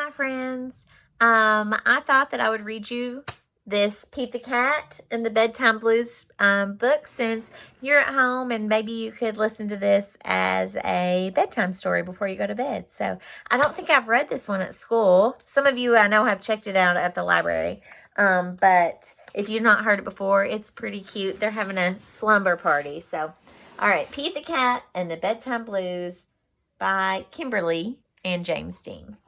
my friends. I thought that I would read you this Pete the Cat and the Bedtime Blues book, since you're at home, and maybe you could listen to this as a bedtime story before you go to bed. So I don't think I've read this one at school. Some of you I know have checked it out at the library. But if you've not heard it before, it's pretty cute. They're having a slumber party. So, all right, Pete the Cat and the Bedtime Blues by Kimberly and James Dean.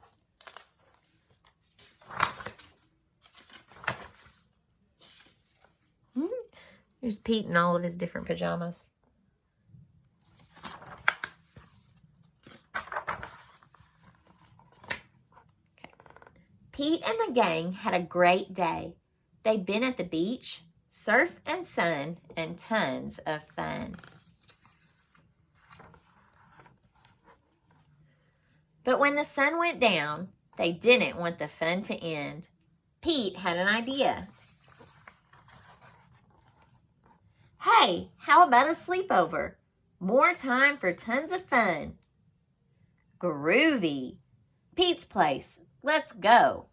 Here's Pete in all of his different pajamas. Okay. Pete and the gang had a great day. They'd been at the beach, surf and sun, and tons of fun. But when the sun went down, they didn't want the fun to end. Pete had an idea. Hey, how about a sleepover? More time for tons of fun. Groovy. Pete's place. Let's go.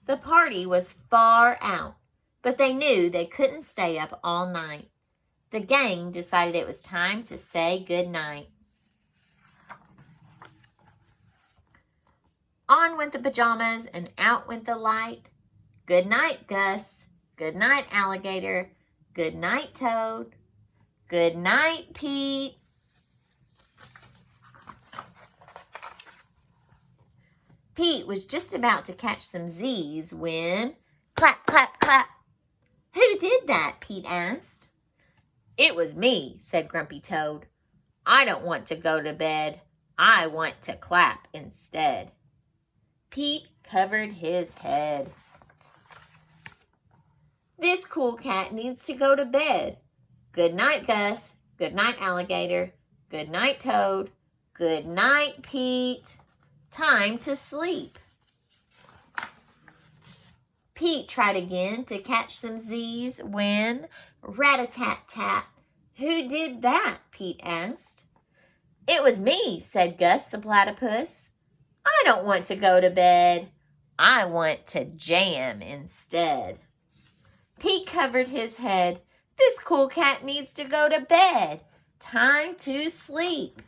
The party was far out, but they knew they couldn't stay up all night. The gang decided it was time to say goodnight. On went the pajamas and out went the light. Good night, Gus. Good night, Alligator. Good night, Toad. Good night, Pete. Pete was just about to catch some Z's when, clap, clap, clap. Who did that? Pete asked. It was me, said Grumpy Toad. I don't want to go to bed. I want to clap instead. Pete covered his head. This cool cat needs to go to bed. Good night, Gus. Good night, Alligator. Good night, Toad. Good night, Pete. Time to sleep. Pete tried again to catch some Z's when, rat-a-tat-tat. Who did that? Pete asked. It was me, said Gus the platypus. I don't want to go to bed. I want to jam instead. Pete covered his head. This cool cat needs to go to bed. Time to sleep.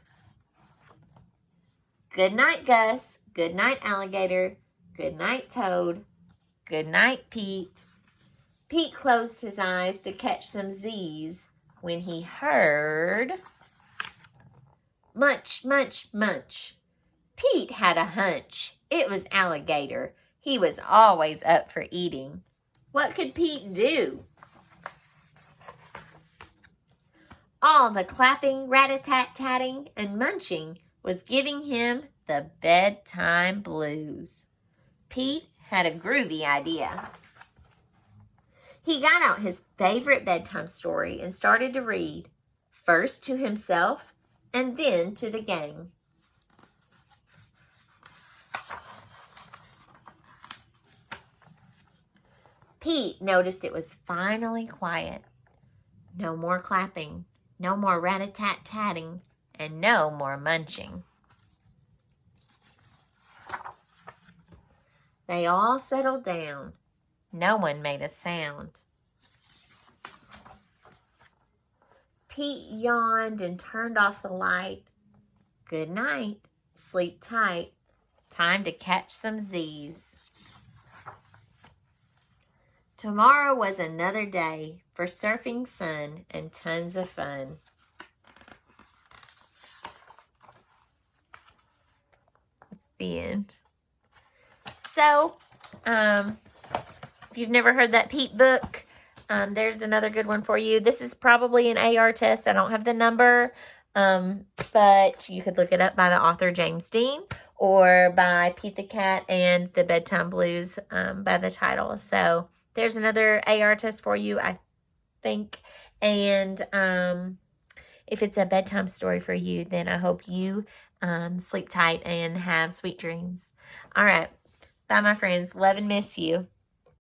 Good night, Gus. Good night, Alligator. Good night, Toad. Good night, Pete. Pete closed his eyes to catch some Z's when he heard munch, munch, munch. Pete had a hunch. It was Alligator. He was always up for eating. What could Pete do? All the clapping, rat-a-tat-tatting, and munching was giving him the bedtime blues. Pete had a groovy idea. He got out his favorite bedtime story and started to read, first to himself and then to the gang. Pete noticed it was finally quiet. No more clapping, no more rat-a-tat-tatting, and no more munching. They all settled down. No one made a sound. Pete yawned and turned off the light. Good night. Sleep tight. Time to catch some Z's. Tomorrow was another day for surfing, sun, and tons of fun. That's the end. So, if you've never heard that Pete book, there's another good one for you. This is probably an AR test. I don't have the number, but you could look it up by the author James Dean, or by Pete the Cat and the Bedtime Blues by the title. So there's another AR test for you, I think. And if it's a bedtime story for you, then I hope you sleep tight and have sweet dreams. All right. Bye, my friends. Love and miss you.